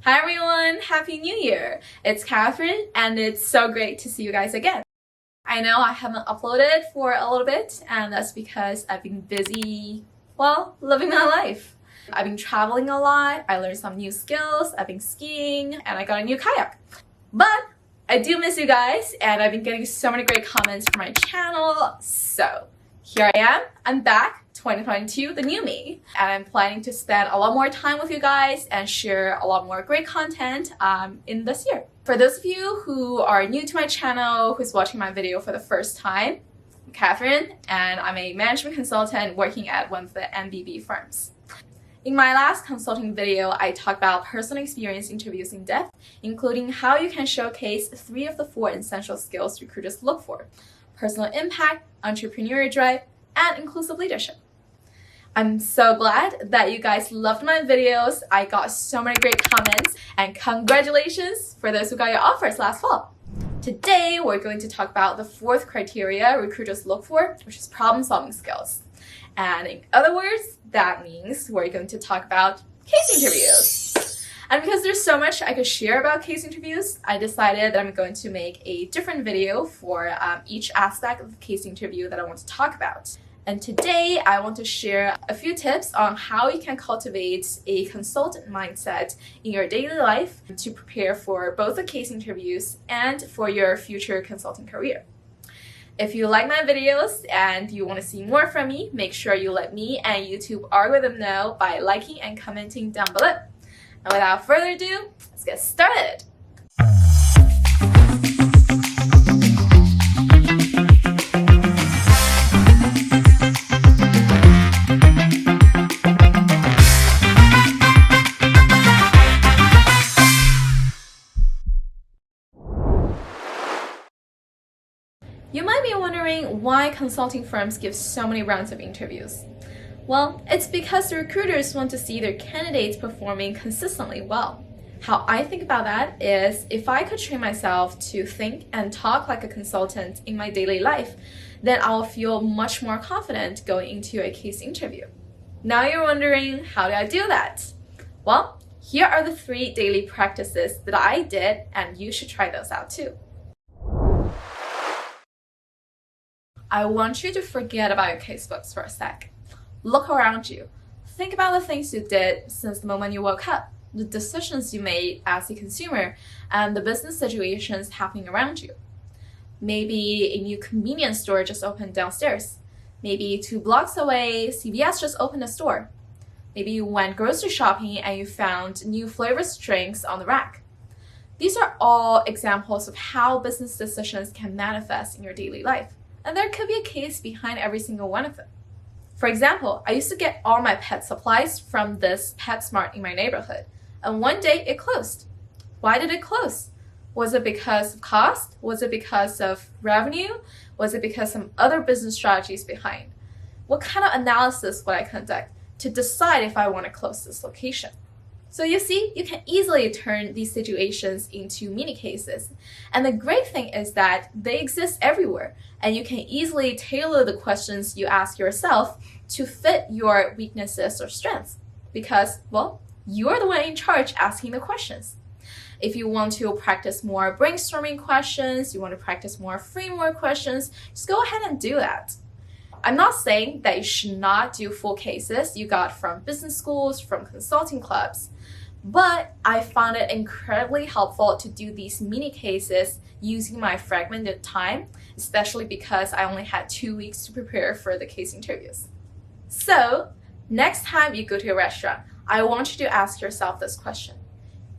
Hi everyone, Happy New Year! It's Catherine and it's so great to see you guys again. I know I haven't uploaded for a little bit and that's because I've been busy, living my life. I've been traveling a lot, I learned some new skills, I've been skiing, and I got a new kayak. But I do miss you guys and I've been getting so many great comments for my channel, so here I am, I'm back. 2022, the new me, and I'm planning to spend a lot more time with you guys and share a lot more great content in this year. For those of you who are new to my channel, who's watching my video for the first time, I'm Catherine and I'm a management consultant working at one of the MBB firms. In my last consulting video, I talked about personal experience interviews in depth, including how you can showcase 3 of the 4 essential skills recruiters look for: personal impact, entrepreneurial drive, and inclusive leadership. I'm so glad that you guys loved my videos. I got so many great comments, and congratulations for those who got your offers last fall. Today, we're going to talk about the 4th criteria recruiters look for, which is problem-solving skills. And in other words, that means we're going to talk about case interviews. And because there's so much I could share about case interviews, I decided that I'm going to make a different video for each aspect of the case interview that I want to talk about. And today, I want to share a few tips on how you can cultivate a consultant mindset in your daily life to prepare for both the case interviews and for your future consulting career. If you like my videos and you want to see more from me, make sure you let me and YouTube algorithm know by liking and commenting down below. And without further ado, let's get started. You might be wondering why consulting firms give so many rounds of interviews. Well, it's because the recruiters want to see their candidates performing consistently well. How I think about that is, if I could train myself to think and talk like a consultant in my daily life, then I'll feel much more confident going into a case interview. Now you're wondering, how do I do that? Well, here are the 3 daily practices that I did, and you should try those out too. I want you to forget about your casebooks for a sec. Look around you. Think about the things you did since the moment you woke up, the decisions you made as a consumer, and the business situations happening around you. Maybe a new convenience store just opened downstairs. Maybe 2 blocks away, CVS just opened a store. Maybe you went grocery shopping and you found new flavors drinks on the rack. These are all examples of how business decisions can manifest in your daily life. And there could be a case behind every single one of them. For example, I used to get all my pet supplies from this PetSmart in my neighborhood, and one day it closed. Why did it close? Was it because of cost? Was it because of revenue? Was it because some other business strategies behind? What kind of analysis would I conduct to decide if I want to close this location? So you see, you can easily turn these situations into mini cases. And the great thing is that they exist everywhere, and you can easily tailor the questions you ask yourself to fit your weaknesses or strengths. Because, you're the one in charge asking the questions. If you want to practice more brainstorming questions, you want to practice more framework questions, just go ahead and do that. I'm not saying that you should not do full cases you got from business schools, from consulting clubs, but I found it incredibly helpful to do these mini cases using my fragmented time, especially because I only had 2 weeks to prepare for the case interviews. So, next time you go to a restaurant, I want you to ask yourself this question.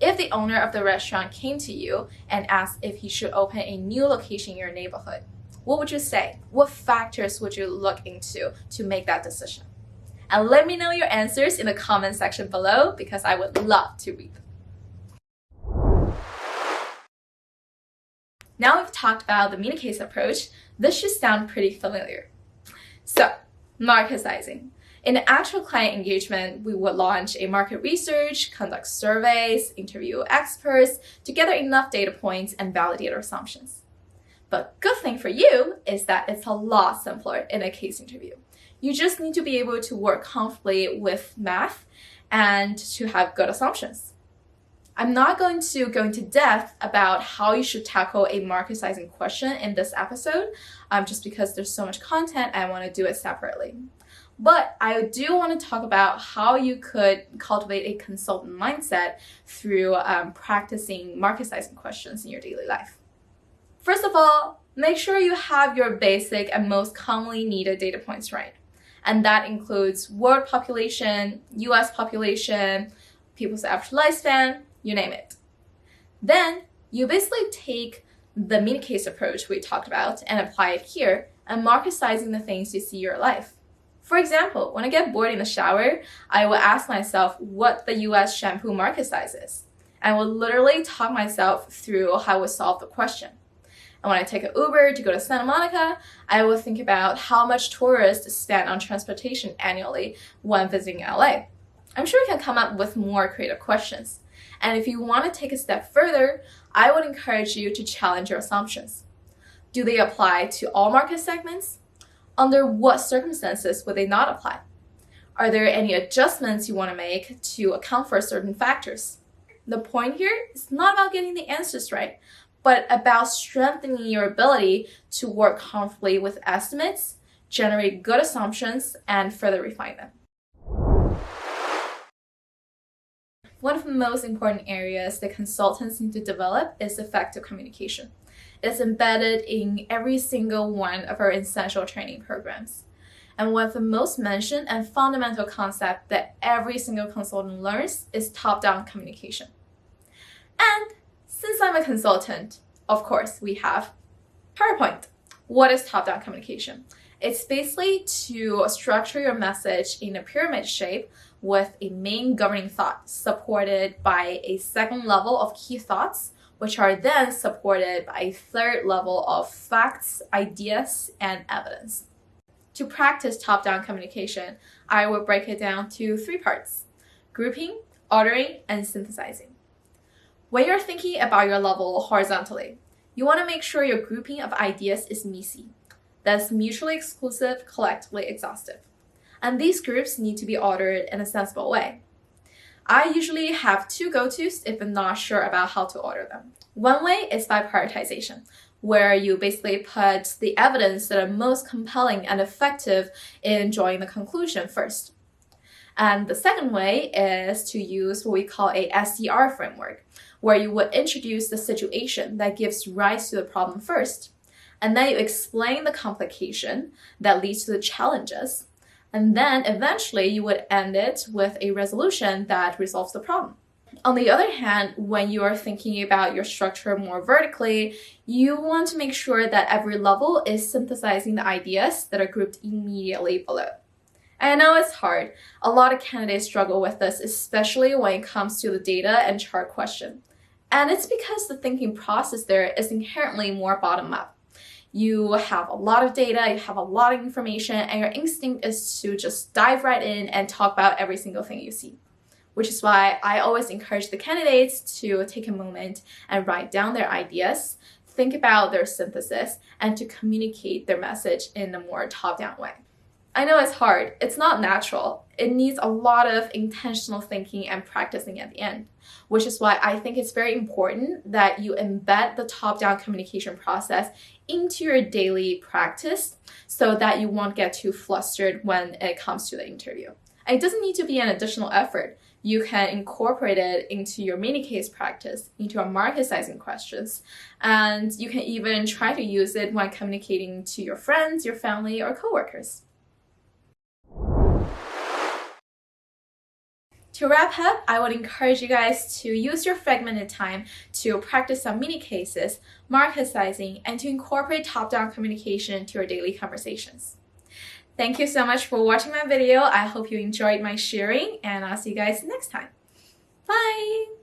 If the owner of the restaurant came to you and asked if he should open a new location in your neighborhood, what would you say? What factors would you look into to make that decision? And let me know your answers in the comment section below because I would love to read them. Now we've talked about the mini case approach, this should sound pretty familiar. So, market sizing. In the actual client engagement, we would launch a market research, conduct surveys, interview experts to gather enough data points and validate our assumptions. But good thing for you is that it's a lot simpler in a case interview. You just need to be able to work comfortably with math and to have good assumptions. I'm not going to go into depth about how you should tackle a market sizing question in this episode, just because there's so much content, I want to do it separately. But I do want to talk about how you could cultivate a consultant mindset through practicing market sizing questions in your daily life. First of all, make sure you have your basic and most commonly needed data points right. And that includes world population, US population, people's average lifespan, you name it. Then you basically take the mini case approach we talked about and apply it here and market sizing the things you see in your life. For example, when I get bored in the shower, I will ask myself what the US shampoo market size is. And will literally talk myself through how I would solve the question. And when I take an Uber to go to Santa Monica, I will think about how much tourists spend on transportation annually when visiting LA. I'm sure you can come up with more creative questions. And if you want to take a step further, I would encourage you to challenge your assumptions. Do they apply to all market segments? Under what circumstances would they not apply? Are there any adjustments you want to make to account for certain factors? The point here is not about getting the answers right, but about strengthening your ability to work comfortably with estimates, generate good assumptions, and further refine them. One of the most important areas that consultants need to develop is effective communication. It's embedded in every single one of our essential training programs. And one of the most mentioned and fundamental concepts that every single consultant learns is top-down communication. And since I'm a consultant, of course, we have PowerPoint. What is top-down communication? It's basically to structure your message in a pyramid shape with a main governing thought supported by a second level of key thoughts, which are then supported by a third level of facts, ideas, and evidence. To practice top-down communication, I will break it down to 3 parts: grouping, ordering, and synthesizing. When you're thinking about your level horizontally, you want to make sure your grouping of ideas is MISI. That's mutually exclusive, collectively exhaustive. And these groups need to be ordered in a sensible way. I usually have 2 go-tos if I'm not sure about how to order them. One way is by prioritization, where you basically put the evidence that are most compelling and effective in drawing the conclusion first. And the second way is to use what we call a SDR framework, where you would introduce the situation that gives rise to the problem first, and then you explain the complication that leads to the challenges, and then eventually you would end it with a resolution that resolves the problem. On the other hand, when you are thinking about your structure more vertically, you want to make sure that every level is synthesizing the ideas that are grouped immediately below. I know it's hard. A lot of candidates struggle with this, especially when it comes to the data and chart question. And it's because the thinking process there is inherently more bottom-up. You have a lot of data, you have a lot of information, and your instinct is to just dive right in and talk about every single thing you see. Which is why I always encourage the candidates to take a moment and write down their ideas, think about their synthesis, and to communicate their message in a more top-down way. I know it's hard. It's not natural. It needs a lot of intentional thinking and practicing at the end, which is why I think it's very important that you embed the top-down communication process into your daily practice so that you won't get too flustered when it comes to the interview. And it doesn't need to be an additional effort. You can incorporate it into your mini case practice, into your market sizing questions, and you can even try to use it when communicating to your friends, your family, or coworkers. To wrap up, I would encourage you guys to use your fragmented time to practice some mini cases, market sizing, and to incorporate top-down communication to your daily conversations. Thank you so much for watching my video. I hope you enjoyed my sharing, and I'll see you guys next time. Bye!